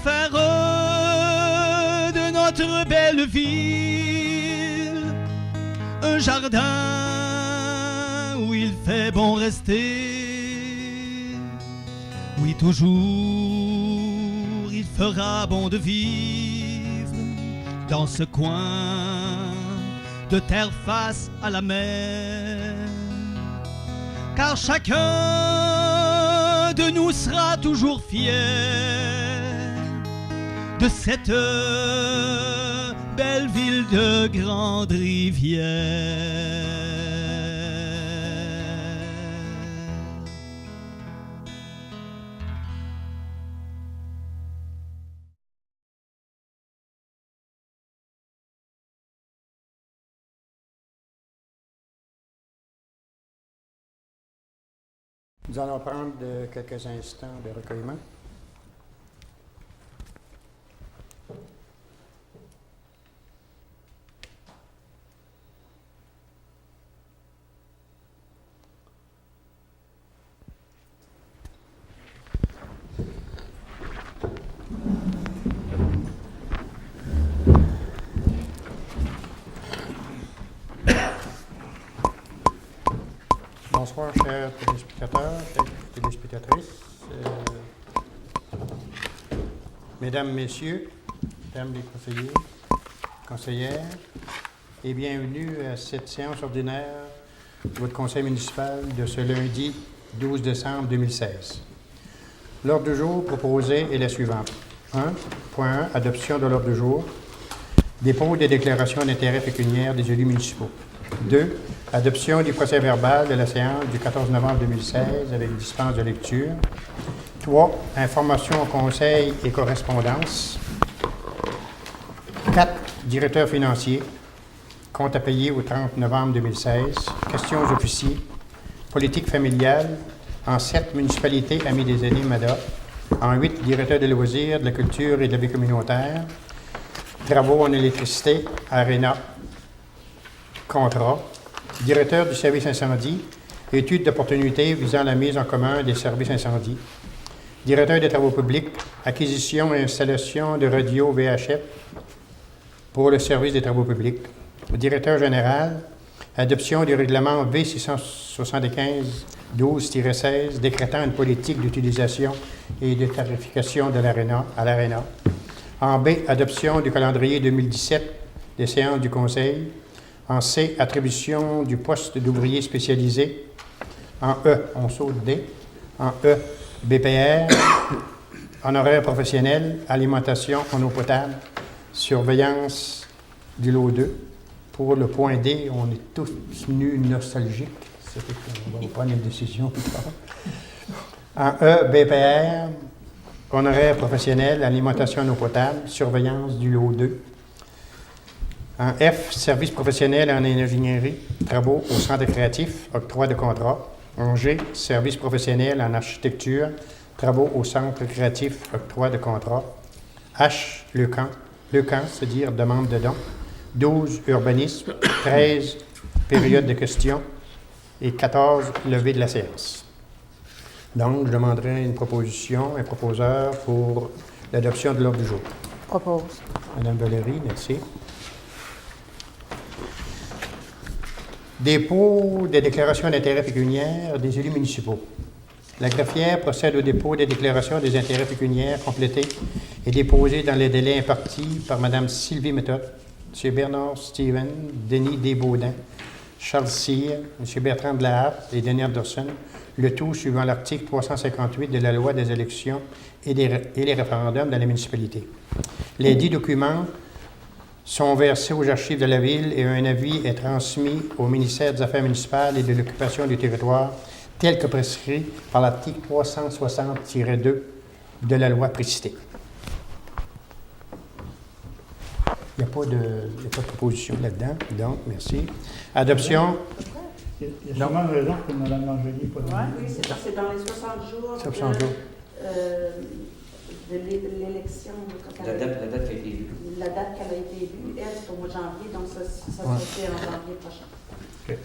faire de notre belle ville un jardin où il fait bon rester. Oui, toujours il fera bon de vivre dans ce coin de terre face à la mer. Car chacun de nous sera toujours fier de cette belle ville de Grande-Rivière. Nous allons prendre quelques instants de recueillement. Bonsoir, chers téléspectateurs, chères téléspectatrices, mesdames, messieurs, mesdames les conseillers, conseillères, et bienvenue à cette séance ordinaire de votre conseil municipal de ce lundi 12 décembre 2016. L'ordre du jour proposé est la suivante. 1.1. Adoption de l'ordre du jour. Dépôt des déclarations d'intérêt pécuniaire des élus municipaux. 2. Adoption du procès-verbal de la séance du 14 novembre 2016 avec dispense de lecture. 3. Information au conseil et correspondance. 4. Directeur financier. Compte à payer au 30 novembre 2016. Questions aux officiers. Politique familiale. En 7, municipalité Amis des aînés, MADA. En 8, directeur des loisirs, de la culture et de la vie communautaire. Travaux en électricité, Arena. Contrat. Directeur du service incendie, études d'opportunité visant la mise en commun des services incendie. Directeur des travaux publics, acquisition et installation de radios VHF pour le service des travaux publics. Directeur général, adoption du règlement V675-12-16 décrétant une politique d'utilisation et de tarification de à l'Arena. En B, adoption du calendrier 2017 des séances du Conseil. En C, attribution du poste d'ouvrier spécialisé. En E, on saute D. En E, BPR, honoraire professionnel, alimentation en eau potable, surveillance du lot 2. Pour le point D, on est tous nus nostalgiques. C'est qu'on va prendre une décision plus tard. En E, BPR, honoraire professionnel, alimentation en eau potable, surveillance du lot 2. En F, service professionnel en ingénierie, travaux au centre créatif, octroi de contrat. En G, service professionnel en architecture, travaux au centre créatif, octroi de contrat. H, le camp, c'est-à-dire demande de don. 12, urbanisme. 13, période de questions. Et 14, levée de la séance. Donc, je demanderai une proposition, un proposeur pour l'adoption de l'ordre du jour. Propose. Madame Valérie, merci. Dépôt des déclarations d'intérêt pécuniaire des élus municipaux. La greffière procède au dépôt des déclarations des intérêts pécuniaires complétées et déposées dans les délais impartis par Mme Sylvie Méthode, M. Bernard Steven, Denis Desbaudins, Charles Cyr, M. Bertrand de la Harpe et Denis Anderson, le tout suivant l'article 358 de la Loi des élections et les référendums dans les municipalités. Les 10 documents sont versés aux archives de la Ville et un avis est transmis au ministère des Affaires municipales et de l'occupation du territoire, tel que prescrit par l'article 360-2 de la loi précitée. Il n'y a pas de proposition là-dedans, donc merci. Adoption. Il y a sûrement une raison que Mme Langelier n'est pas dans Oui, c'est ça. C'est dans les 60 jours, 60 jours. De l'élection. La date qui a été élue. La date qu'elle a été élue, elle, c'est au mois de janvier, donc ça se fait en janvier prochain. Okay.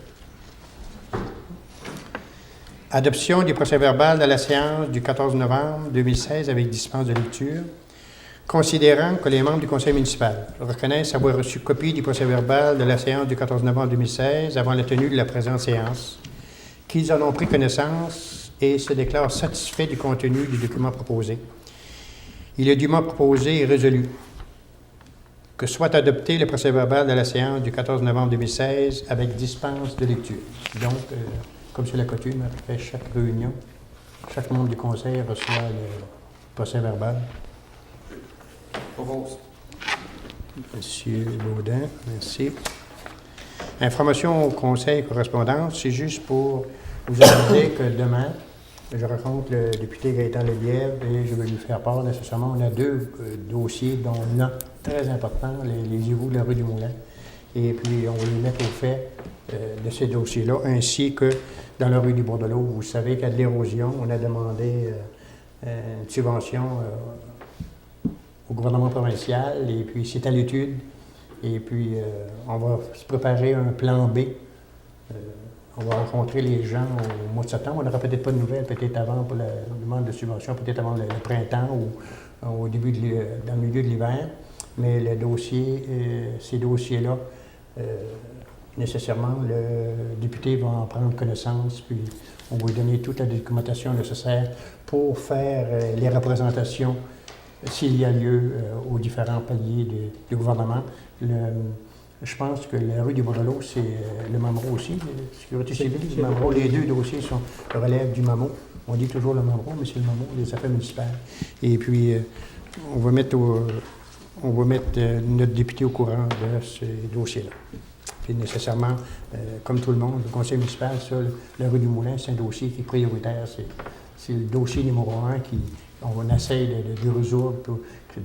Adoption du procès-verbal de la séance du 14 novembre 2016 avec dispense de lecture. Considérant que les membres du conseil municipal reconnaissent avoir reçu copie du procès-verbal de la séance du 14 novembre 2016 avant la tenue de la présente séance, qu'ils en ont pris connaissance et se déclarent satisfaits du contenu du document proposé, il est dûment proposé et résolu que soit adopté le procès-verbal de la séance du 14 novembre 2016 avec dispense de lecture. Donc, comme c'est la coutume, après chaque réunion, chaque membre du conseil reçoit le procès-verbal. Propose. Monsieur Baudin, merci. Information au conseil correspondance, c'est juste pour vous aviser que demain, je rencontre le député Gaëtan Lelièvre et je vais lui faire part nécessairement. On a deux dossiers, dont l'un très important, les égouts de la rue du Moulin. Et puis, on va lui mettre au fait de ces dossiers-là, ainsi que dans la rue du Bordelot. Vous savez qu'il y a de l'érosion. On a demandé une subvention au gouvernement provincial, et puis c'est à l'étude. Et puis, on va se préparer un plan B. On va rencontrer les gens au mois de septembre. On n'aura peut-être pas de nouvelles, peut-être avant pour la demande de subvention, peut-être avant le printemps ou au début dans le milieu de l'hiver. Mais le dossier, ces dossiers-là, nécessairement, le député va en prendre connaissance, puis on va lui donner toute la documentation nécessaire pour faire les représentations, s'il y a lieu, aux différents paliers du gouvernement. Je pense que la rue du Bordelot, c'est le MAMRO aussi, la sécurité civile, le MAMRO. Les deux dossiers relèvent du MAMO. On dit toujours le MAMRO, mais c'est le MAMO, les affaires municipales. Et puis, on va mettre notre député au courant de ces dossiers-là. Puis nécessairement, comme tout le monde, le conseil municipal, ça, la rue du Moulin, c'est un dossier qui est prioritaire. C'est le dossier numéro 1 qu'on essaie de résoudre pour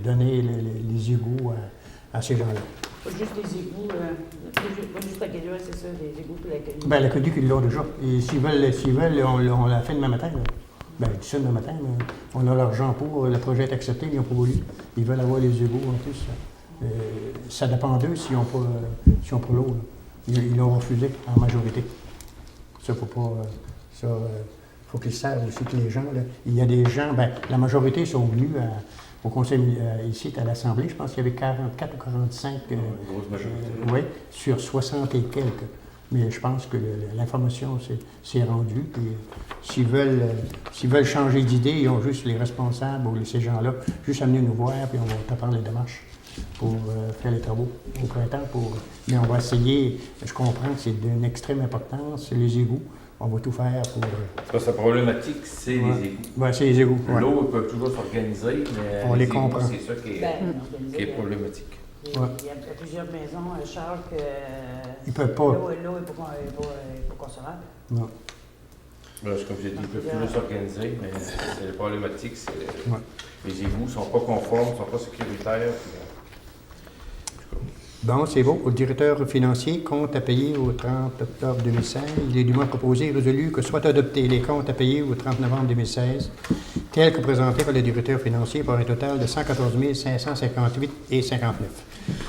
donner les égouts à ces gens-là. Pas juste les égouts, pas juste la Guédouin, c'est ça, les égouts pour la Bien, l'aqueduc, ils l'ont déjà. Et s'ils veulent, on l'a fait demain matin. Là. Bien, je dis ça demain matin, mais on a l'argent pour, le projet est accepté, mais ils n'ont pas voulu. Ils veulent avoir les égouts en plus. Ça dépend d'eux s'ils n'ont pas l'eau. Ils l'ont refusé en majorité. Ça, faut pas. Faut qu'ils savent aussi que les gens, là, il y a des gens, bien, la majorité sont venus au conseil ici, à l'Assemblée. Je pense qu'il y avait 44 ou 45. Grosse majorité. Oui, sur 60 et quelques. Mais je pense que l'information s'est rendue. Puis s'ils veulent changer d'idée, ils ont juste les responsables ou ces gens-là, juste à venir nous voir, puis on va prendre les démarches pour faire les travaux au printemps. Mais on va essayer, je comprends que c'est d'une extrême importance, les égouts. On va tout faire pour... C'est parce que la problématique, c'est les égouts. Oui, c'est les égouts. Ouais. L'eau, ils peuvent toujours s'organiser, mais on les égouts, comprend. c'est ça qui est problématique. Il y a plusieurs maisons, Charles, que ils peuvent pas. L'eau n'est pas concevable. Non. Là, comme j'ai dit, ils peuvent toujours s'organiser, mais c'est la problématique, c'est les égouts ne sont pas conformes, ne sont pas sécuritaires. Bon, c'est bon. Le directeur financier, compte à payer au 30 octobre 2016. Il est dûment proposé et résolu que soient adoptés les comptes à payer au 30 novembre 2016, tels que présentés par le directeur financier pour un total de 114 558,59 $.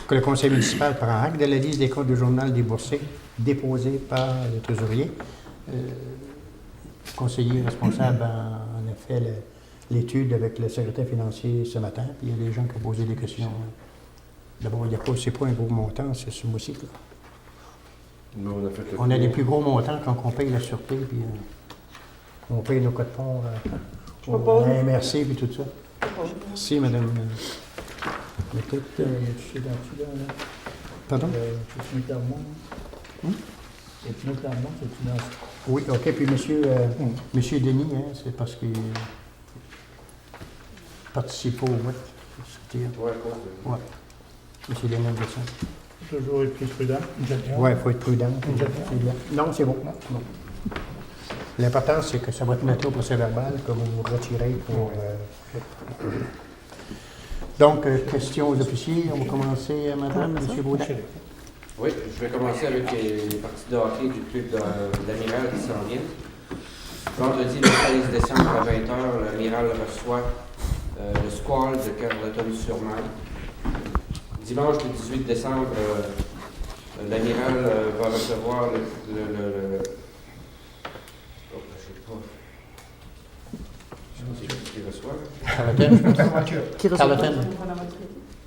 Que le conseil municipal prend acte de la liste des comptes du journal déboursés déposés par le trésorier. Le conseiller responsable a en effet l'étude avec le secrétaire financier ce matin, puis il y a des gens qui ont posé des questions. D'abord, c'est pas un gros montant, c'est ce mois-ci. On a des plus gros montants quand on paye la sûreté, puis on paye nos codes de pont la MRC, puis tout ça. Merci, madame. Pardon? Oui, OK. Puis monsieur Denis, hein, c'est parce qu'il participe au vote. Oui. Monsieur Denis Besson. Toujours être plus prudent. Oui, il faut être prudent. Non, c'est bon. Non. L'important, c'est que ça va être noté au procès-verbal, que vous retirez pour... Donc, questions aux officiers. On va commencer, madame, monsieur Baudin. Oui, je vais commencer avec les parties de hockey du club de l'Amiral qui s'en viennent. Vendredi, le 16 décembre à 20h, l'Amiral reçoit le Squall de Carleton-sur-Mer. Dimanche, le 18 décembre, l'Amiral va recevoir soit. Carleton, je pense. Bonaventure. Carleton.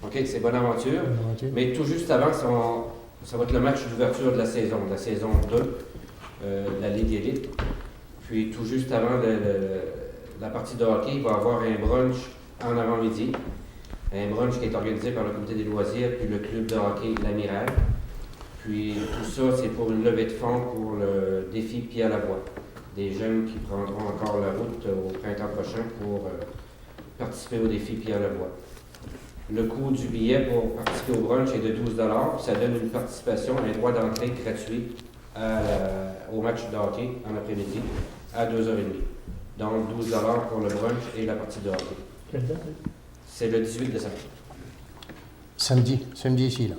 OK, c'est Bonaventure. Bonaventure. Mais tout juste avant, ça va être le match d'ouverture de la saison 2 de la Ligue Élite. Puis tout juste avant la partie de hockey, il va y avoir un brunch en avant-midi. Un brunch qui est organisé par le comité des loisirs puis le club de hockey L'Amiral. Puis tout ça, c'est pour une levée de fonds pour le défi Pied à la voie. Des jeunes qui prendront encore la route au printemps prochain pour participer au défi Pied à la voie. Le coût du billet pour participer au brunch est de 12 $. Ça donne une participation, un droit d'entrée gratuit au match de hockey en après-midi à 2h30. Donc 12 $ pour le brunch et la partie de hockey. Quelle date? C'est le 18 décembre. Samedi ici, là.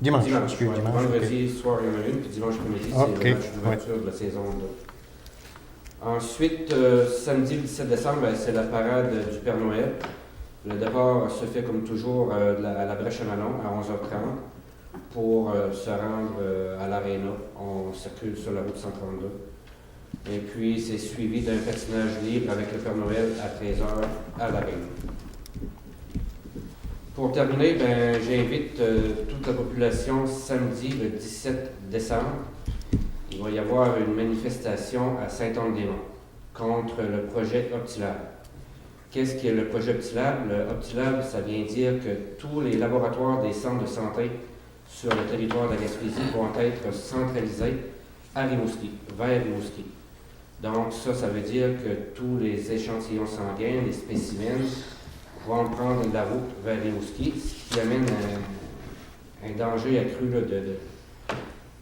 Dimanche, excuse, ouais. dimanche. Vendredi soir, il y en a une, puis dimanche après-midi, Ok, c'est le match d'ouverture de la saison 2. Ensuite, samedi le 17 décembre, ben, c'est la parade du Père Noël. Le départ se fait comme toujours à la Brèche à Malon à 11h30 pour se rendre à l'Aréna. On circule sur la route 132. Et puis, c'est suivi d'un patinage libre avec le Père Noël à 13h à l'Aréna. Pour terminer, ben, j'invite toute la population samedi le 17 décembre. Il va y avoir une manifestation à Saint-Anne-des-Monts contre le projet Optilab. Qu'est-ce qu'est le projet Optilab? Le Optilab, ça vient dire que tous les laboratoires des centres de santé sur le territoire de la Gaspésie vont être centralisés à Rimouski, vers Rimouski. Donc ça veut dire que tous les échantillons sanguins, les spécimens, vont prendre la route vers Rimouski, ce qui amène un danger accru là,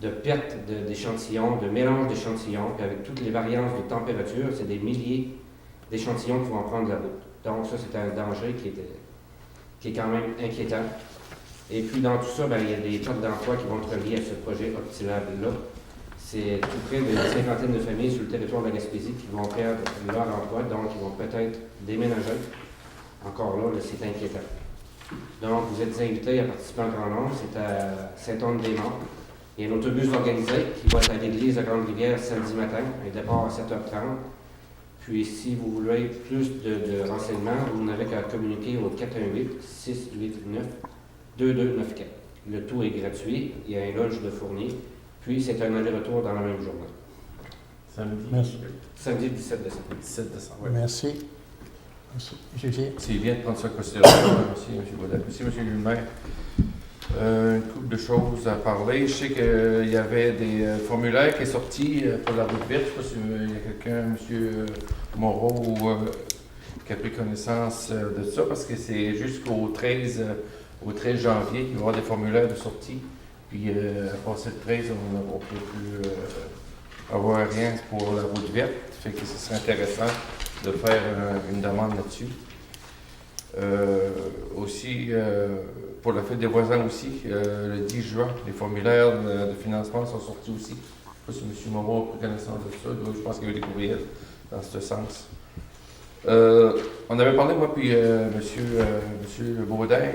de perte d'échantillons, de mélange d'échantillons, puis avec toutes les variances de température, c'est des milliers d'échantillons qui vont prendre la route. Donc ça, c'est un danger qui est quand même inquiétant. Et puis dans tout ça, ben, il y a des cartes d'emploi qui vont être reliées à ce projet Optilab-là. C'est tout près d'une cinquantaine de familles sur le territoire de la Gaspésie qui vont perdre leur emploi, donc ils vont peut-être déménager. Encore là, c'est inquiétant. Donc, vous êtes invités à participer en grand nombre. C'est à Saint-Anne-des-Monts. Il y a un autobus organisé qui va être à l'église de Grande-Rivière samedi matin, un départ à 7h30. Puis, si vous voulez plus de renseignements, vous n'avez qu'à communiquer au 418-689-2294. Le tout est gratuit. Il y a un lunch de fourni. Puis, c'est un aller-retour dans la même journée. Samedi. Merci. Samedi 17 décembre. 17 décembre. Ouais. Merci. Merci. Monsieur Gier. C'est bien de prendre ça en considération. Merci, M. Baudin. Merci, M. Lulmaire. Une couple de choses à parler. Je sais qu'il y avait des formulaires qui sont sortis pour la route verte. Je ne sais pas s'il y a quelqu'un, M. Moreau, qui a pris connaissance de ça, parce que c'est jusqu'au 13 janvier qu'il va y avoir des formulaires de sortie. Puis, à passer le 13, on ne peut plus avoir rien pour la route verte. Fait que ce serait intéressant de faire une demande là-dessus. Aussi, pour la fête des voisins aussi, le 10 juin, les formulaires de financement sont sortis aussi. Je ne sais pas si M. Moreau a pris connaissance de ça. Donc, je pense qu'il y a eu des courriels dans ce sens. On avait parlé, moi, puis M. Baudin,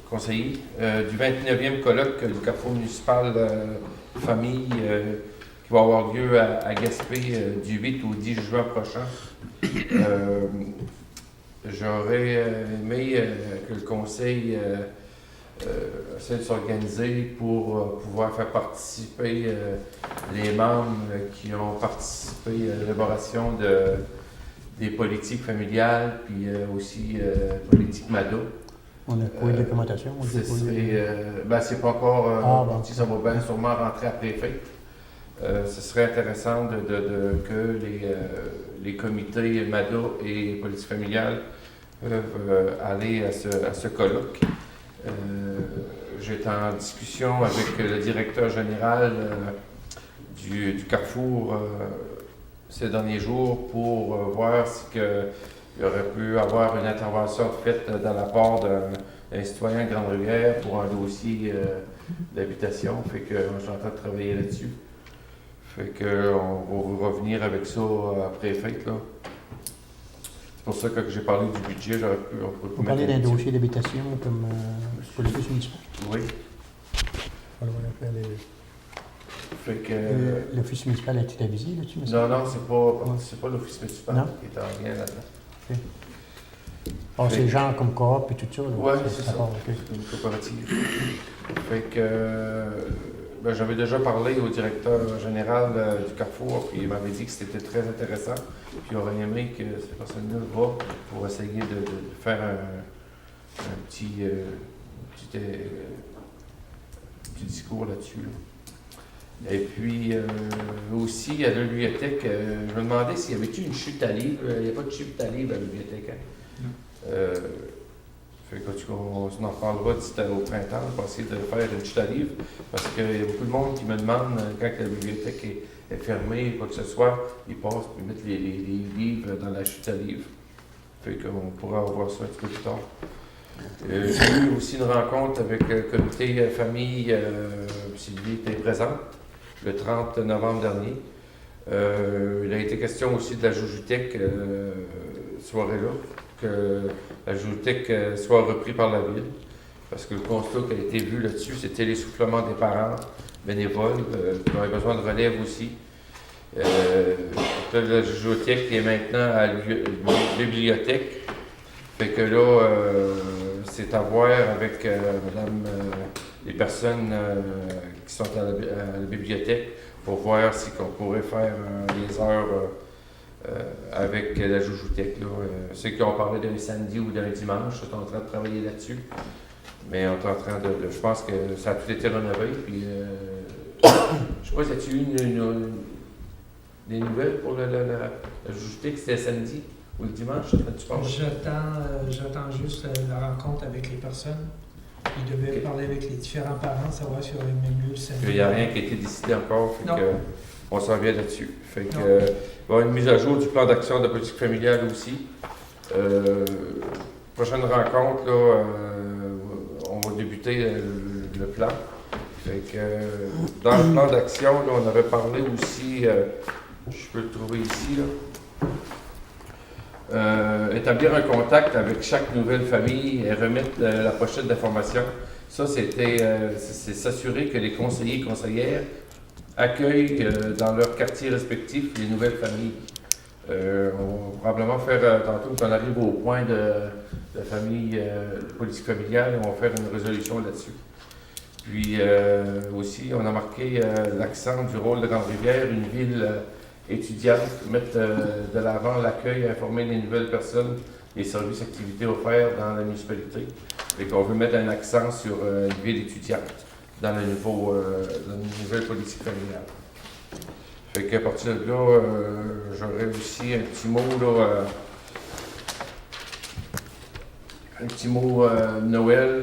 conseiller, du 29e colloque du Carrefour municipal famille qui va avoir lieu à Gaspé du 8 au 10 juin prochain. J'aurais aimé que le conseil essaie de s'organiser pour pouvoir faire participer les membres qui ont participé à l'élaboration des politiques familiales, puis aussi politique MADO. On a pas eu de documentation. C'est pas encore bon. ça va bien sûrement rentrer après fête. Ce serait intéressant que les comités MADO et politique familiale peuvent aller à ce colloque. J'étais en discussion avec le directeur général du Carrefour ces derniers jours pour voir si il aurait pu avoir une intervention faite dans la part d'un citoyen de Grande-Rivière pour un dossier d'habitation. Fait que je suis en train de travailler là-dessus. Fait qu'on va vous revenir avec ça après fête, là. C'est pour ça que j'ai parlé du budget, Vous parlez d'un dossier d'habitation comme pour l'office municipal? Oui. Alors, Fait que... l'office municipal a été avisé là-dessus? Non, c'est pas l'office municipal qui est en lien là-dedans. OK. Oh, c'est genre comme coop et tout ça? Là. Oui, c'est ça. D'accord, OK. C'est une coopérative. Fait que ben, j'avais déjà parlé au directeur général du Carrefour, puis il m'avait dit que c'était très intéressant. Puis il aurait aimé que ces personnes-là va pour essayer de faire un petit discours là-dessus. Là. Et puis aussi à la bibliothèque, je me demandais s'il y avait une chute à livres. Il n'y a pas de chute à livres à la bibliothèque. Hein? Fait que, on en reparlera au printemps pour essayer de faire une chute à livres. Parce qu'il y a beaucoup de monde qui me demande quand la bibliothèque est fermée, quoi que ce soit, ils passent et mettent les livres dans la chute à livres. Fait qu'on pourra voir ça un petit peu plus tard. J'ai eu aussi une rencontre avec le comité famille, Sylvie était présente, le 30 novembre dernier. Il a été question aussi de la Joujutech soirée-là, que la Joujutech soit repris par la ville, parce que le constat qui a été vu là-dessus, c'était l'essoufflement des parents bénévoles, qui avaient besoin de relève aussi. La Joujutech est maintenant à la bibliothèque. Fait que là, c'est à voir avec madame, les personnes qui sont à la bibliothèque pour voir si on pourrait faire les heures avec la Joujutech. Ceux qui ont parlé d'un samedi ou d'un dimanche, sont en train de travailler là-dessus. Mais on est en train de. Je pense que ça a tout été rénové. Puis, je sais pas si as-tu eu des nouvelles pour la Joujutech, c'était samedi? Ou le dimanche, tu penses? J'attends juste la rencontre avec les personnes. Ils devaient parler avec les différents parents, savoir s'il y aurait même lieu le samedi. Il n'y a rien qui a été décidé encore, fait que, on s'en vient là-dessus. Fait que, il va y avoir une mise à jour du plan d'action de la politique familiale aussi. Prochaine rencontre, là, on va débuter le plan. Fait que, dans le plan d'action, là, on avait parlé aussi, je peux le trouver ici, là. Établir un contact avec chaque nouvelle famille et remettre la pochette d'information. Ça, c'est s'assurer que les conseillers et conseillères accueillent dans leur quartier respectif les nouvelles familles. On va probablement faire, tantôt qu'on arrive au point de famille, de politique familiale, on va faire une résolution là-dessus. Puis aussi, on a marqué l'accent du rôle de Grande-Rivière, une ville étudiante, mettre de l'avant l'accueil, informer les nouvelles personnes des services activités offerts dans la municipalité. Et qu'on veut mettre un accent sur une ville étudiante dans la nouvelle politique familiale. Fait qu'à partir de là, j'aurais aussi un petit mot là, Noël.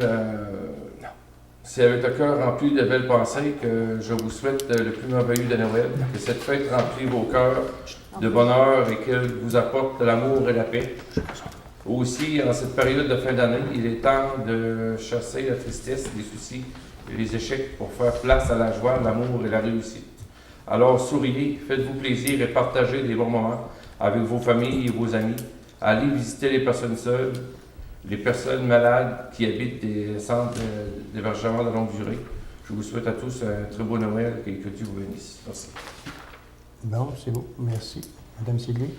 C'est avec le cœur rempli de belles pensées que je vous souhaite le plus merveilleux de Noël, que cette fête remplit vos cœurs de bonheur et qu'elle vous apporte de l'amour et la paix. Aussi, en cette période de fin d'année, il est temps de chasser la tristesse, les soucis et les échecs pour faire place à la joie, l'amour et la réussite. Alors souriez, faites-vous plaisir et partagez des bons moments avec vos familles et vos amis. Allez visiter les personnes seules, les personnes malades qui habitent des centres d'hébergement de longue durée. Je vous souhaite à tous un très beau Noël et que Dieu vous bénisse. Merci. Bon, c'est beau. Merci. Madame Sylvie?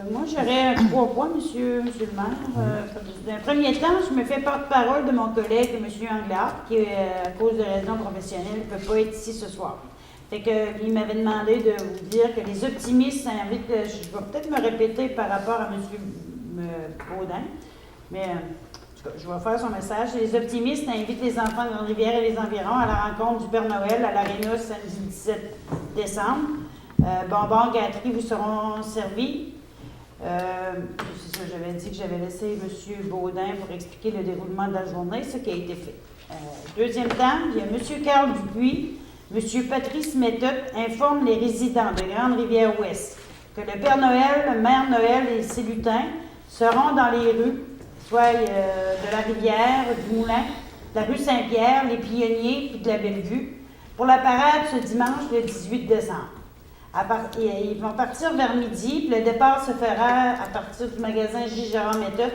Moi, j'aurais 3 points, monsieur le maire. Dans un premier temps, je me fais porte-parole de mon collègue, M. Anglard, qui, à cause de raisons professionnelles, ne peut pas être ici ce soir. Fait que, il m'avait demandé de vous dire que les optimistes invitent, je vais peut-être me répéter par rapport à M. Baudin, mais je vais faire son message. Les optimistes invitent les enfants de Grande-Rivière et les environs à la rencontre du Père Noël à l'Aréna samedi 17 décembre. Bonbons, gâteries vous seront servis. C'est ça, j'avais dit que j'avais laissé M. Baudin pour expliquer le déroulement de la journée, ce qui a été fait. Deuxième temps, il y a M. Carl Dupuis, M. Patrice Méthode informe les résidents de Grande-Rivière-Ouest que le Père Noël, le Mère Noël et ses lutins seront dans les rues, soit de la Rivière, du Moulin, de la rue Saint-Pierre, les Pionniers puis de la Bellevue, pour la parade ce dimanche le 18 décembre. Ils vont partir vers midi, puis le départ se fera à partir du magasin J. Gérard Méthode.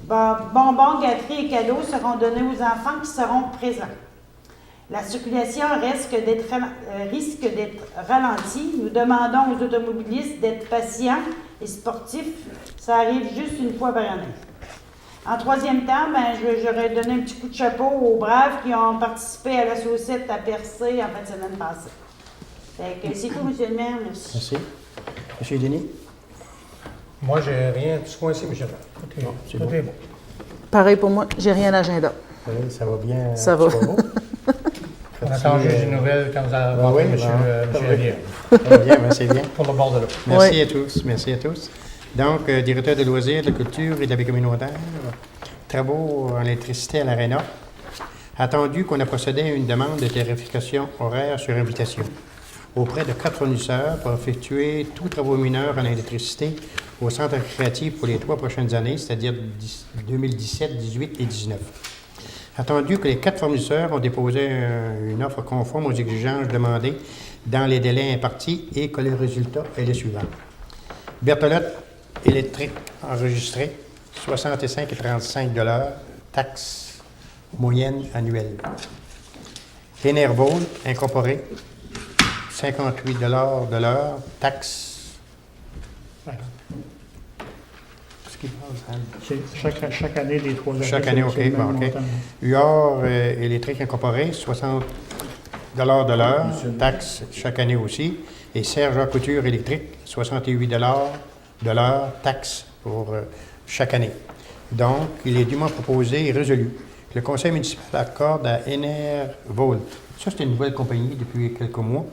Bonbons, gâteries et cadeaux seront donnés aux enfants qui seront présents. La circulation risque d'être ralentie. Nous demandons aux automobilistes d'être patients et sportif, ça arrive juste une fois par année. En troisième temps, ben, j'aurais donné un petit coup de chapeau aux braves qui ont participé à la saucette à Percé en fin de semaine passée. Fait que c'est tout, monsieur le maire. Merci. Merci. Monsieur Denis? Moi, j'ai rien de ce coin-ci, monsieur. Bon, c'est Tout bon. est bon. Pareil pour moi, j'ai rien d'agenda. Oui, ça va bien. Ça va. beau. On attend juste une nouvelle quand vous avez Ah oui, monsieur bon. Lavière, Ça va bien, ben, c'est bien. pour le bord de l'eau. Merci Oui. à tous. Merci à tous. Donc, directeur de loisirs, de la culture et de la vie communautaire, travaux en électricité à l'ARENA. Attendu qu'on a procédé à une demande de tarification horaire sur invitation auprès de 4 fournisseurs pour effectuer tous travaux mineurs en électricité au centre récréatif pour les 3 prochaines années, c'est-à-dire 2017, 18 et 19. Attendu que les 4 fournisseurs ont déposé une offre conforme aux exigences demandées dans les délais impartis et que le résultat est le suivant. Bertolotte électrique enregistré, 65,35 $, taxe moyenne annuelle. Enervol incorporé, 58 $ de l'heure, taxe. Ce qui passe, hein? C'est chaque année des 3 années. Chaque année, OK, c'est le même bon, OK. montant. UR électrique incorporé, 60 $ de l'heure, taxe chaque année aussi. Et Serge Couture électrique, 68 $ de l'heure, taxe pour chaque année. Donc, il est dûment proposé et résolu que le conseil municipal accorde à Enervolt, ça c'est une nouvelle compagnie depuis quelques mois,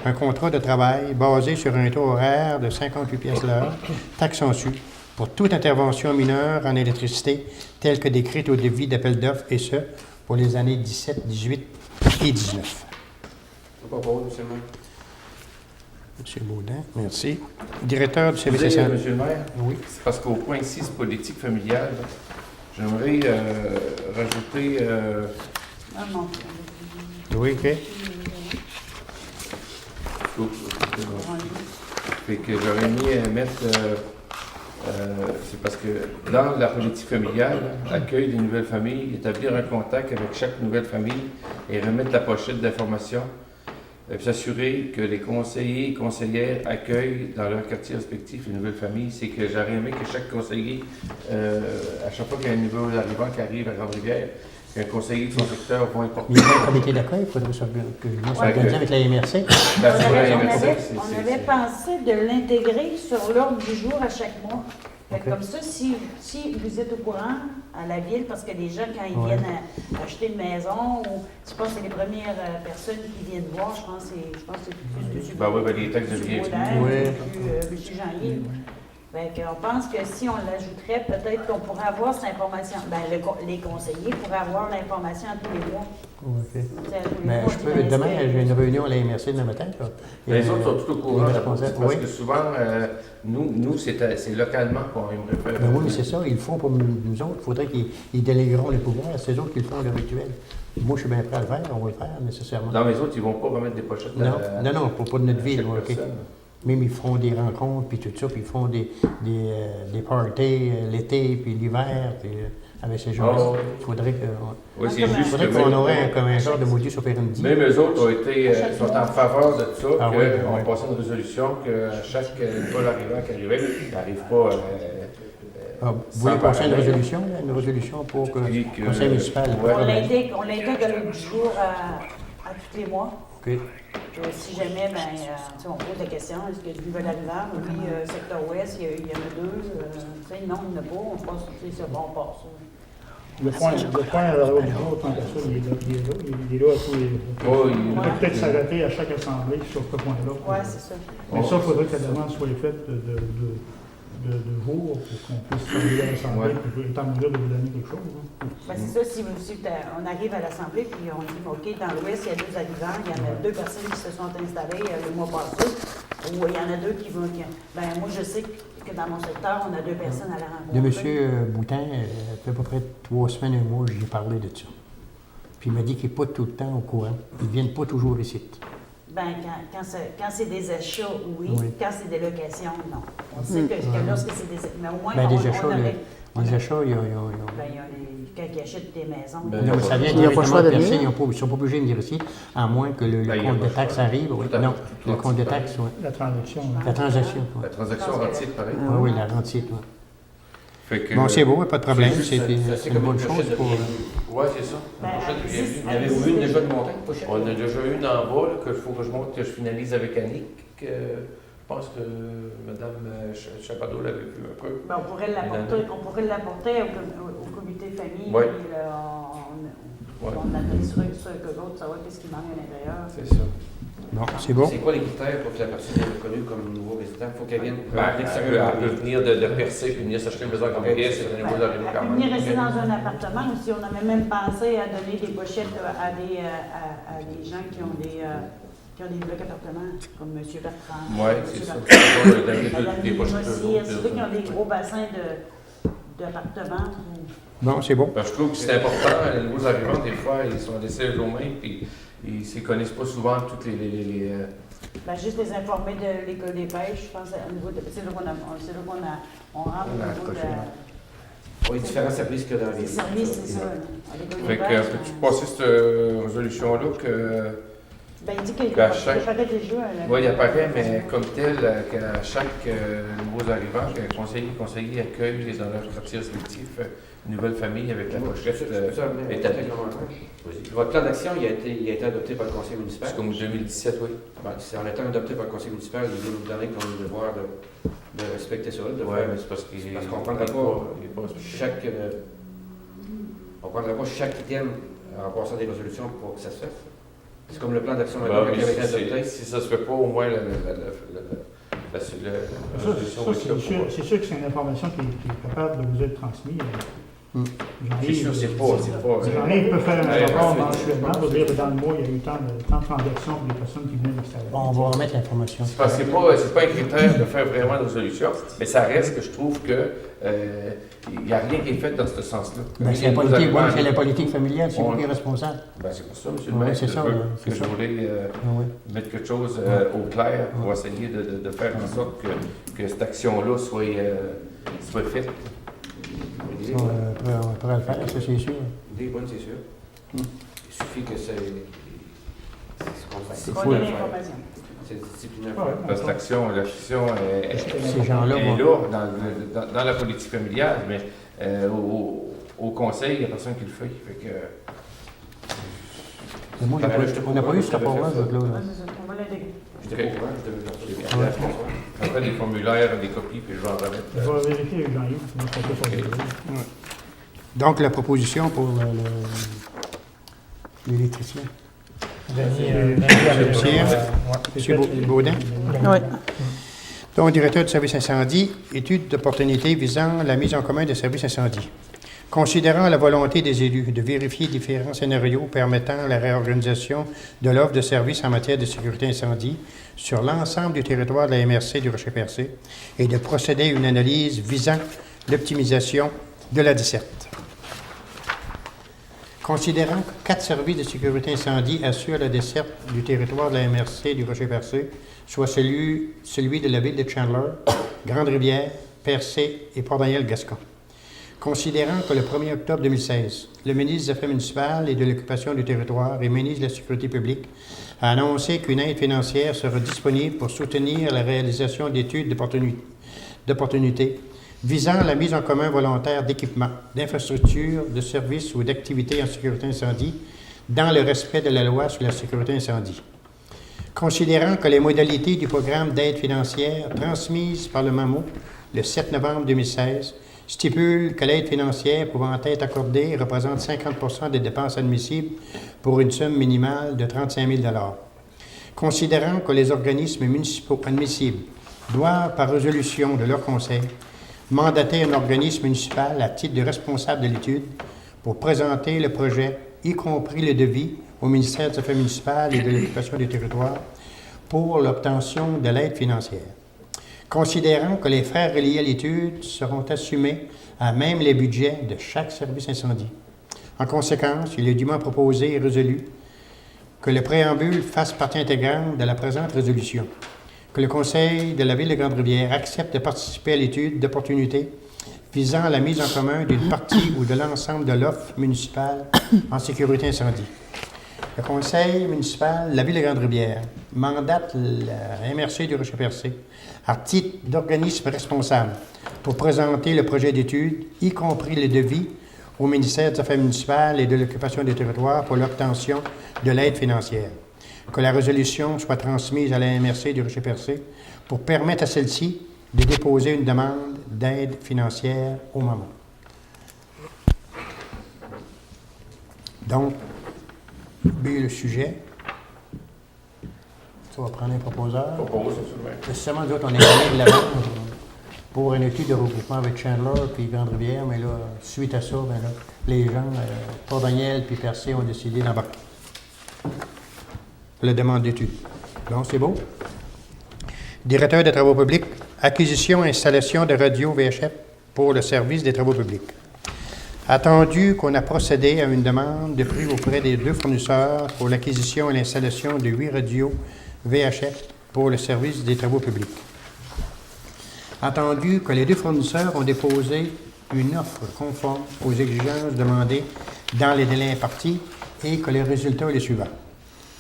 un contrat de travail basé sur un taux horaire de 58 pièces l'heure, taxe en su, pour toute intervention mineure en électricité telle que décrite au devis d'appel d'offres, et ce, pour les années 17, 18 et 19. Je propose, monsieur le maire. M. Baudin, merci. Directeur du service Excusez, essentiel. monsieur le maire, Oui. c'est parce qu'au point 6, politique familiale, j'aimerais rajouter... Ah, non. Oui, OK. Fait que j'aurais mis à mettre... c'est parce que dans la politique familiale, accueil des nouvelles familles, établir un contact avec chaque nouvelle famille et remettre la pochette d'informations, puis s'assurer que les conseillers et conseillères accueillent dans leur quartier respectif les nouvelles familles. C'est que j'aurais aimé que chaque conseiller, à chaque fois qu'il y a un nouveau arrivant qui arrive à Grande-Rivière, qu'un conseiller de son secteur va être Il y a un comité d'accueil, il faudrait que je m'organise avec la MRC. On avait pensé de l'intégrer sur l'ordre du jour à chaque mois. Fait que OK. comme ça, si vous êtes au courant à la ville, parce que les gens, quand ils Ouais. viennent acheter une maison, ou je pense que c'est les premières personnes qui viennent voir, je pense que c'est plus M. Ben oui, ben les textes de bien. Oui. M. Jean-Yves. On pense que si on l'ajouterait, peut-être qu'on pourrait avoir cette information. Les conseillers pourraient avoir l'information à tous les mois. OK. Tu sais, à tous les Mais mois, je tu peux, mets demain, ce que- j'ai une réunion à la MRC demain matin. Là. Les autres sont tout au courant, les je responsables, pense, parce oui. que souvent, nous c'est localement qu'on aimerait faire. Ben oui, mais c'est ça, ils le font pour nous autres. Il faudrait qu'ils délégueront les pouvoirs. C'est eux autres qui le font, le rituel. Moi, je suis bien prêt à le faire, on va le faire nécessairement. Dans les autres, ils vont pas remettre des pochettes Non, pas de notre ville. chaque OK. personne. Même ils feront des rencontres, puis tout ça, puis ils font des parties l'été, puis l'hiver, puis avec ces gens-là. Oh. Il faudrait que... Oui, c'est Il Il juste faudrait que qu'on aurait comme un genre de modus operandi. même eux autres ont été, sont en faveur de ça, Ah qu'on oui, oui. passe une résolution que chaque nouvelle arrivant qui arrivait, il n'arrive pas Ah, vous voulez passer une résolution, là, une résolution pour que Puis le que- conseil municipal... ouais. On l'intègre à l'ordre du jour à tous les mois. OK. Si jamais, tu sais, on pose la question, est-ce qu'il y a du nouvel arrivant? Oui, secteur ouest, il y en a 2. Tu sais, non, il n'y en a pas. On pense que c'est bon, on passe. Le point à l'ordre du jour, tant que ça, il est là à tous les jours. Oh, On peut peut-être s'arrêter à chaque assemblée sur ce point-là. Oui, c'est ça. Mais ça, il faudrait que la demande soit faite de jour pour qu'on puisse travailler à l'assemblée et puis être en mesure de vous donner quelque chose. Hein. C'est ça, si on arrive à l'Assemblée puis on dit, OK, dans l'Ouest, il y a 2 arrivants, il y en a 2 personnes qui se sont installées le mois passé, ou il y en a 2 qui vont... moi, je sais que dans mon secteur, on a 2 personnes à la rencontre. De M. Boutin, ça fait à peu près 3 semaines, un mois, j'ai parlé de ça. Puis il m'a dit qu'il n'est pas tout le temps au courant. Ils ne viennent pas toujours ici. Quand c'est des achats, oui. Oui. Quand c'est des locations, non. On sait que lorsque c'est des... Mais au moins, Ben, on des achats, aurait- les achats, ils ont... il y a quand il qui achètent des maisons. Ben, Non, mais ça vient Il n'y a pas le choix directement de de Percé. venir. Ils ne sont pas obligés de venir ici, à moins que le Ben, il y a compte pas de le taxes choix. arrive. Oui. Tout à Non, fait. le compte de taxes, oui. La transaction. La transaction. oui. La transaction rentière, pareil. Oui, oui, la rentier. Oui. Fait que, Bon, c'est beau, pas de problème. C'est juste, C'est c'est une comme bonne une chose pochette de pour. bienvenue. Ouais, c'est ça. Ben, La pochette de bienvenue. Il y avait-vous une déjà de montagne, pochette? On a déjà une en bas, là, qu'il faut que je monte, que je finalise avec Annick. Je pense que Mme Chapardo l'avait vu un peu. Ben, on pourrait l'apporter au comité famille. Ouais. Puis, Ouais. on analyse sur Google, savoir qu'est-ce qui manque à l'intérieur. C'est ça. Bon, c'est bon. C'est quoi les critères pour que la personne soit reconnue comme nouveau résident? Il faut qu'elle vienne Ben, à elle l'extérieur. peut venir de Percé puis venir s'acheter une maison comme pièce au niveau de la Elle réunion peut quand venir même. rester dans un appartement aussi. On avait même pensé à donner des pochettes à des gens qui ont des blocs appartements, comme M. Bertrand. Oui, M. c'est ça. Bertrand. Donner Madame des pochettes aussi, ceux qui ont des gros bassins d'appartements. Bon, c'est bon. Ben, je trouve que c'est important. Les nouveaux arrivants, des fois, ils sont laissés eux-mêmes puis ils ne se connaissent pas souvent toutes les Ben, juste les informer de l'école des pêches, je pense, au niveau de. C'est là qu'on rentre au niveau de. Oui, différents services que dans les. Les services, c'est ça. À l'école des Fait que pêches. peux-tu passer cette résolution-là que. Ben, il dit qu'il qu'à chaque- apparaît déjà. Oui, il apparaît, mais comme tel, qu'à chaque nouveau arrivant, qu'un conseiller accueille dans leur quartier respectif une nouvelle famille avec la pochette établie. Votre plan d'action, il a été adopté par le conseil municipal. C'est comme 2017, oui. Ben, c'est en étant adopté par le conseil municipal, il vient nous donner comme devoir de respecter ça. Oui, mais c'est parce qu'il Parce qu'on ne prendra pas on prendra pas chaque item en passant des résolutions pour que ça se fasse. C'est comme le plan d'action Ben, qui avait été adopté. si ça se fait pas, au moins la résolution va être là pour- C'est sûr que c'est une information qui est capable de vous être transmise. C'est sûr, c'est pas. Jean-Yves peut faire un Ouais, rapport ouais, mensuellement, pour dire que dans le mois, il y a eu tant de transactions pour des personnes qui venaient de l'extérieur. Bon, on va remettre l'information. C'est parce que c'est pas un critère de faire vraiment une résolution, mais ça reste que je trouve que il n'y a rien qui est fait dans ce sens-là. Ben, c'est la politique familiale, c'est vous qui est responsable. Ben, c'est pour ça, M. le Oui, maire, c'est que ça, c'est je ça. voulais Oui. mettre quelque chose au clair pour essayer de faire en sorte que cette action-là soit faite. On pourrait le faire, ça c'est sûr. L'idée est bonne, c'est sûr. Il suffit que c'est ce qu'on fasse. On donne l'information. C'est disciplinaire. Parce que l'action Ces gens-là est vont- là dans la politique familiale, mais au conseil, il n'y a personne qui le fait. Fait que, Mais moi, on n'a pas eu ce rapport-là, ce là. Ouais, c'est ça. On va l'intégrer. J'étais pas au courant, je devais faire ça. on fait des formulaires, des copies, puis je vais en remettre. Je vais vérifier avec Jean-Yves, sinon ça peut pas Ok. faire. Donc, la proposition pour l'électricien. Monsieur Baudin. Oui. Donc, directeur du service incendie, étude d'opportunité visant la mise en commun des services incendie. Considérant la volonté des élus de vérifier différents scénarios permettant la réorganisation de l'offre de services en matière de sécurité incendie sur l'ensemble du territoire de la MRC du Rocher-Percé et de procéder à une analyse visant l'optimisation de la desserte. Considérant que 4 services de sécurité incendie assurent la desserte du territoire de la MRC du Rocher-Percé, soit celui de la ville de Chandler, Grande-Rivière, Percé et Port-Daniel-Gascon. Considérant que le 1er octobre 2016, le ministre des Affaires municipales et de l'occupation du territoire et ministre de la Sécurité publique a annoncé qu'une aide financière sera disponible pour soutenir la réalisation d'études d'opportunité visant la mise en commun volontaire d'équipements, d'infrastructures, de services ou d'activités en sécurité incendie dans le respect de la loi sur la sécurité incendie. Considérant que les modalités du programme d'aide financière transmise par le MAMO le 7 novembre 2016 stipulent que l'aide financière pouvant être accordée représente 50% des dépenses admissibles pour une somme minimale de 35 000 $. Considérant que les organismes municipaux admissibles doivent, par résolution de leur conseil, mandater un organisme municipal à titre de responsable de l'étude pour présenter le projet, y compris le devis, au ministère des Affaires municipales et de l'occupation du territoire pour l'obtention de l'aide financière. Considérant que les frais reliés à l'étude seront assumés à même les budgets de chaque service incendie. En conséquence, il est dûment proposé et résolu que le préambule fasse partie intégrante de la présente résolution, que le Conseil de la Ville de Grande-Rivière accepte de participer à l'étude d'opportunité visant à la mise en commun d'une partie ou de l'ensemble de l'offre municipale en sécurité incendie. Le conseil municipal de la ville de Grande-Rivière mandate la MRC du Rocher-Percé à titre d'organisme responsable pour présenter le projet d'étude, y compris le devis, au ministère des Affaires municipales et de l'Occupation des territoires pour l'obtention de l'aide financière. Que la résolution soit transmise à la MRC du Rocher-Percé pour permettre à celle-ci de déposer une demande d'aide financière au moment. Donc, le sujet, ça va prendre un proposeur. Propose, absolument. Précisément, nous autres, on est allé de l'avant pour une étude de regroupement avec Chandler puis Grande-Rivière, mais là, suite à ça, ben là, les gens, Port-Daniel puis Percé, ont décidé d'embarquer. La demande d'étude. Donc, c'est beau. Directeur des travaux publics, acquisition et installation de radio VHF pour le service des travaux publics. Attendu qu'on a procédé à une demande de prix auprès des 2 fournisseurs pour l'acquisition et l'installation de 8 radios VHF pour le service des travaux publics. Attendu que les 2 fournisseurs ont déposé une offre conforme aux exigences demandées dans les délais impartis et que les résultats sont les suivants.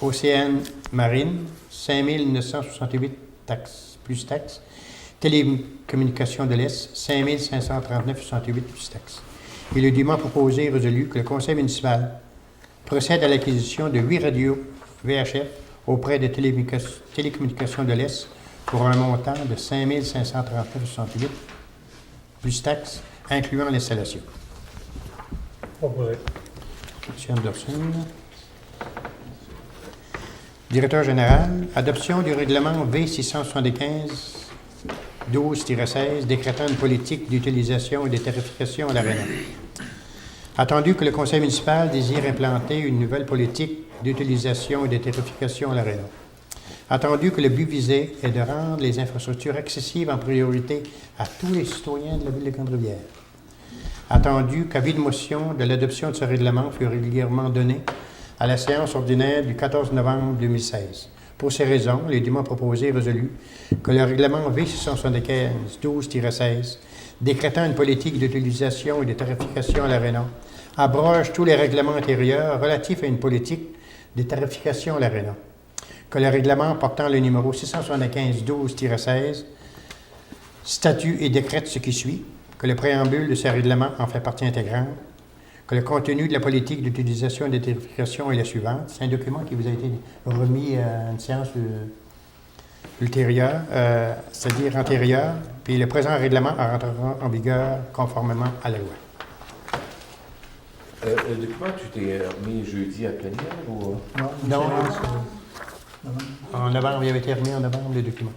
Océane Marine, 5 968 taxes, plus taxes. Télécommunications de l'Est, 5 539,68 plus taxes. Et le document proposé est résolu que le conseil municipal procède à l'acquisition de 8 radios VHF auprès de Télécommunications de l'Est pour un montant de 5 539,68 plus taxes, incluant l'installation. Proposé. M. Anderson. Directeur général, adoption du règlement V675-12-16 décrétant une politique d'utilisation et de tarification à l'ARENA. Attendu que le conseil municipal désire implanter une nouvelle politique d'utilisation et de tarification à l'ARENA. Attendu que le but visé est de rendre les infrastructures accessibles en priorité à tous les citoyens de la ville de Grande-Rivière. Attendu qu'avis de motion de l'adoption de ce règlement fut régulièrement donné à la séance ordinaire du 14 novembre 2016. Pour ces raisons, les documents proposés est résolu que le règlement V675-12-16, décrétant une politique d'utilisation et de tarification à l'ARENA, abroge tous les règlements antérieurs relatifs à une politique de tarification à l'ARENA. Que le règlement portant le numéro 675-12-16 statue et décrète ce qui suit, que le préambule de ce règlement en fait partie intégrante, que le contenu de la politique d'utilisation et de tarification est la suivante. C'est un document qui vous a été remis à une séance ultérieure, c'est-à-dire antérieure, puis le présent règlement rentrera en vigueur conformément à la loi. Le document, tu t'es remis jeudi à plénière ou... Non. En novembre, il avait été remis en novembre, le document.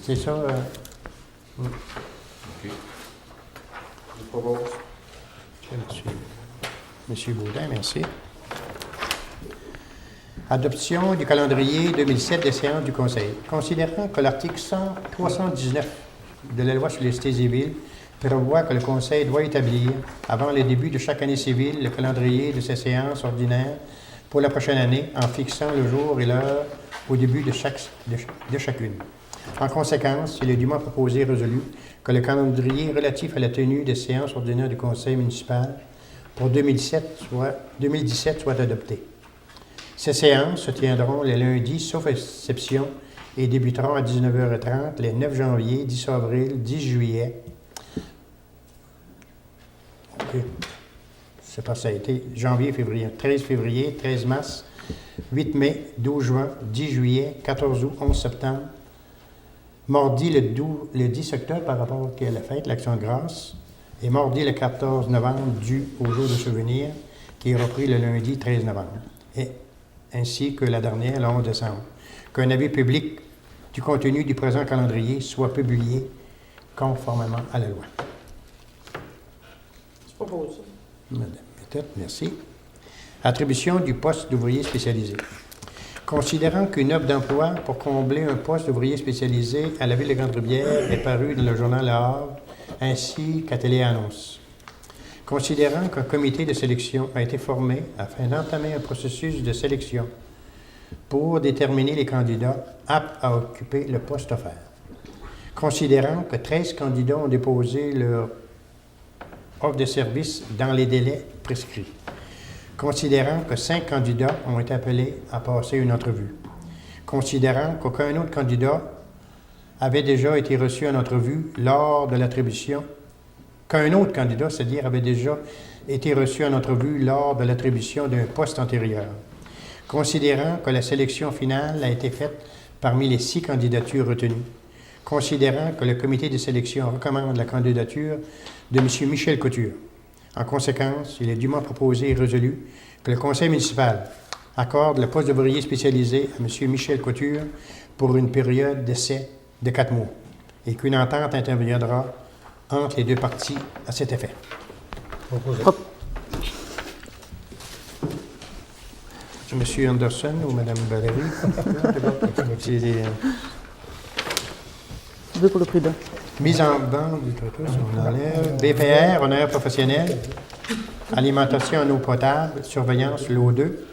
C'est ça. OK. Je propose. Monsieur Baudin, merci. Adoption du calendrier 2007 des séances du Conseil. Considérant que l'article 319 de la loi sur les cités civiles prévoit que le Conseil doit établir, avant le début de chaque année civile, le calendrier de ses séances ordinaires pour la prochaine année, en fixant le jour et l'heure au début de chacune. En conséquence, il est dûment proposé et résolu que le calendrier relatif à la tenue des séances ordinaires du Conseil municipal pour 2017 soit adopté. Ces séances se tiendront les lundis, sauf exception, et débuteront à 19h30 les 9 janvier, 10 avril, 10 juillet. OK. C'est parce que ça a été janvier, février, 13 février, 13 mars, 8 mai, 12 juin, 10 juillet, 14 août, 11 septembre, mardi le 10 octobre par rapport à la fête, l'Action de grâce, et mardi le 14 novembre dû au jour de souvenir, qui est repris le lundi 13 novembre, et ainsi que la dernière, le 11 décembre. Qu'un avis public du contenu du présent calendrier soit publié conformément à la loi. Je propose. Madame Pétette, merci. Attribution du poste d'ouvrier spécialisé. Considérant qu'une offre d'emploi pour combler un poste d'ouvrier spécialisé à la ville de Grande-Rivière est parue dans le journal Le Havre, ainsi qu'à Télé-Annonce. Considérant qu'un comité de sélection a été formé afin d'entamer un processus de sélection pour déterminer les candidats aptes à occuper le poste offert. Considérant que 13 candidats ont déposé leur offre de service dans les délais prescrits. Considérant que 5 candidats ont été appelés à passer une entrevue. Considérant qu'aucun autre candidat avait déjà été reçu en entrevue lors de l'attribution, qu'un autre candidat, c'est-à-dire avait déjà été reçu en entrevue lors de l'attribution d'un poste antérieur. Considérant que la sélection finale a été faite parmi les 6 candidatures retenues. Considérant que le comité de sélection recommande la candidature de M. Michel Couture. En conséquence, il est dûment proposé et résolu que le conseil municipal accorde le poste d'ouvrier spécialisé à M. Michel Couture pour une période d'essai de 4 mois et qu'une entente interviendra entre les deux parties à cet effet. Proposé. M. Anderson ou Mme Valérie? C'est des... Deux pour le prudent. Mise en vente du traiteur, on enlève. BPR, honneur professionnel. Alimentation en eau potable, surveillance, l'eau 2.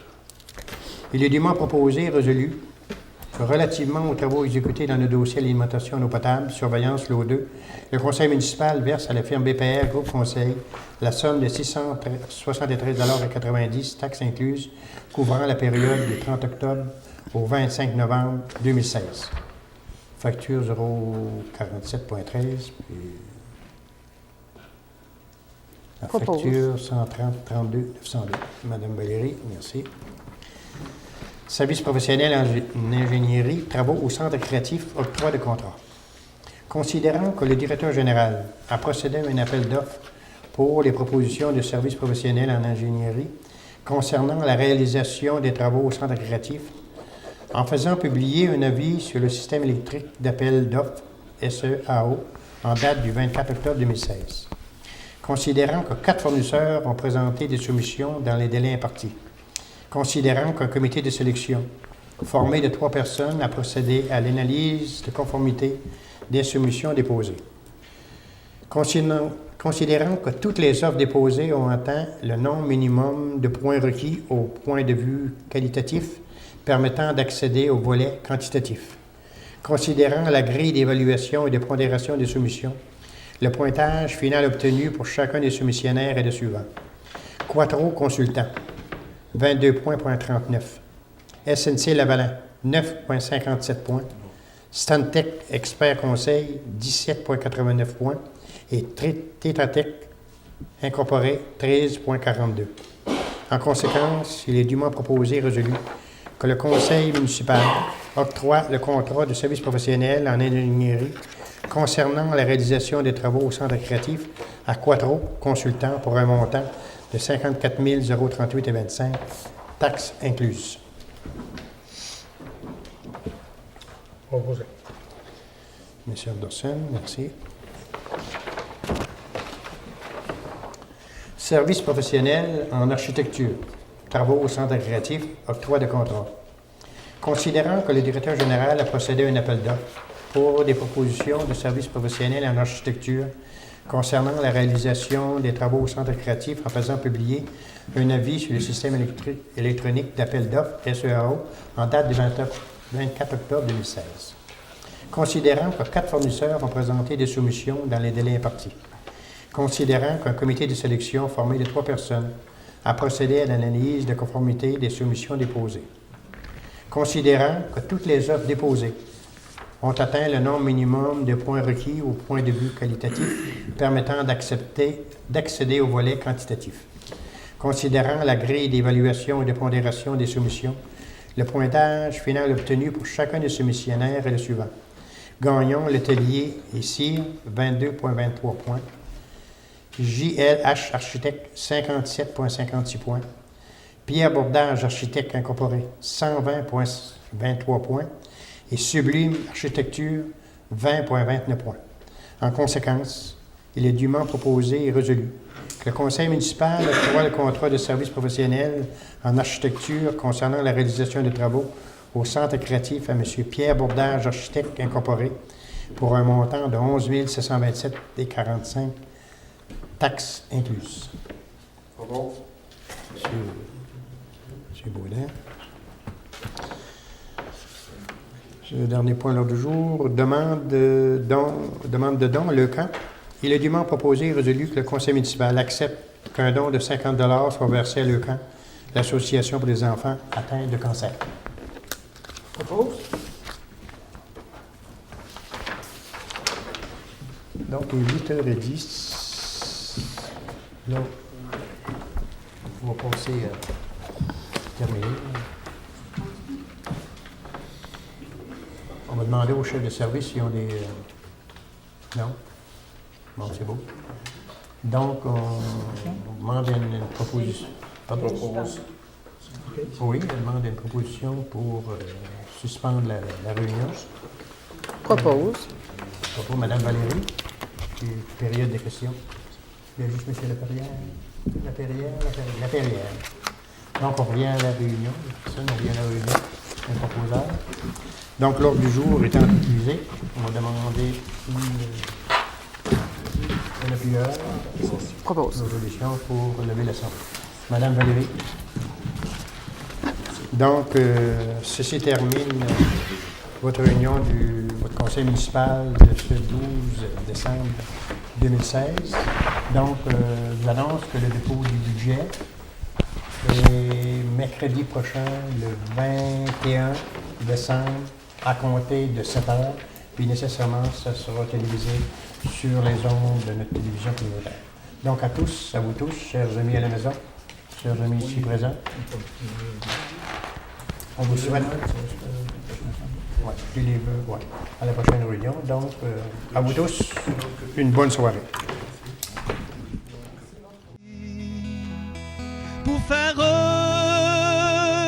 Il est dûment proposé et résolu que relativement aux travaux exécutés dans le dossier alimentation en eau potable, surveillance, l'eau 2, le conseil municipal verse à la firme BPR Groupe Conseil la somme de 673,90 $, taxes incluses, couvrant la période du 30 octobre au 25 novembre 2016. Facture 047.13, puis la Propose. facture 130-32-902. Madame Valérie, merci. Service professionnel en ingénierie, travaux au centre créatif, octroi de contrat. Considérant que le directeur général a procédé à un appel d'offres pour les propositions de services professionnels en ingénierie concernant la réalisation des travaux au centre créatif, en faisant publier un avis sur le système électrique d'appel d'offres SEAO en date du 24 octobre 2016. Considérant que 4 fournisseurs ont présenté des soumissions dans les délais impartis. Considérant qu'un comité de sélection formé de 3 personnes a procédé à l'analyse de conformité des soumissions déposées. Considérant que toutes les offres déposées ont atteint le nombre minimum de points requis au point de vue qualitatif permettant d'accéder au volet quantitatif. Considérant la grille d'évaluation et de pondération des soumissions, le pointage final obtenu pour chacun des soumissionnaires est le suivant. Quattro Consultant, 22,39 points. SNC Lavalin, 9,57 points. Stantec Expert Conseil, 17,89 points. Et Tétratec Incorporé, 13,42. En conséquence, il est dûment proposé et résolu que le conseil municipal octroie le contrat de service professionnel en ingénierie concernant la réalisation des travaux au centre créatif à Quattro Consultant pour un montant de 54 038,25 $, taxes incluses. Proposé. M. Anderson, merci. Service professionnel en architecture, travaux au centre créatif, octroi de contrat. Considérant que le directeur général a procédé à un appel d'offres pour des propositions de services professionnels en architecture concernant la réalisation des travaux au centre créatif en faisant publier un avis sur le système électronique d'appel d'offres SEAO en date du 24 octobre 2016. Considérant que 4 fournisseurs ont présenté des soumissions dans les délais impartis. Considérant qu'un comité de sélection formé de 3 personnes a procédé à l'analyse de conformité des soumissions déposées. Considérant que toutes les offres déposées ont atteint le nombre minimum de points requis au point de vue qualitatif permettant d'accéder au volet quantitatif. Considérant la grille d'évaluation et de pondération des soumissions, le pointage final obtenu pour chacun des soumissionnaires est le suivant. Gagnon, Letellier et Cyr, 22,23 points. JLH Architecte, 57,56 points. Pierre Bordage Architecte Incorporé, 120,23 points. Et Sublime Architecture, 20,29 points. En conséquence, il est dûment proposé et résolu que le conseil municipal octroie le contrat de service professionnel en architecture concernant la réalisation de travaux au centre créatif à M. Pierre Bordage Architecte Incorporé pour un montant de 11 727,45 $, taxes incluses. M. Baudin. Le dernier point à l'ordre du jour, demande de don à Leucan. Il est dûment proposé et résolu que le conseil municipal accepte qu'un don de 50 $ soit versé à Leucan, l'association pour les enfants atteints de cancer. Propose. Donc, il est 8h10. Là, on va passer à terminer. On va demander aux chefs de service s'ils ont des... Non? Bon, c'est beau. Donc, on demande une proposition. Pardon? Oui, on demande une proposition pour suspendre la réunion. Propose. Propos Mme Valérie, puis période de questions. Il y a juste M. Laperrière. Donc, on revient à la réunion. Personne, on revient à la réunion. Un proposeur. Donc, l'ordre du jour étant épuisé, on va demander une appuyeur. Propose. Une résolution pour lever la sonde. Madame Valérie. Donc, ceci termine votre réunion votre conseil municipal de ce 12 décembre 2016. Donc, je vous annonce que le dépôt du budget est mercredi prochain, le 21 décembre, à compter de 7 heures. Puis nécessairement, ça sera télévisé sur les ondes de notre télévision communautaire. Donc, à tous, à vous tous, chers amis à la maison, chers amis ici présents, on vous souhaite à la prochaine réunion. Donc, à vous tous, une bonne soirée. Pour faire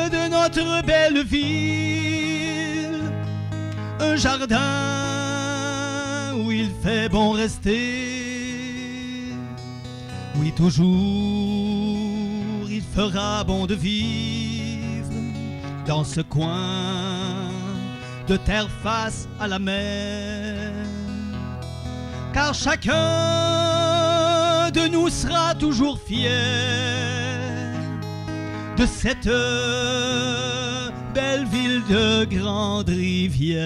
de notre belle ville un jardin où il fait bon rester. Oui, toujours il fera bon de vivre dans ce coin de terre face à la mer. Car chacun de nous sera toujours fier de cette belle ville de Grande-Rivière.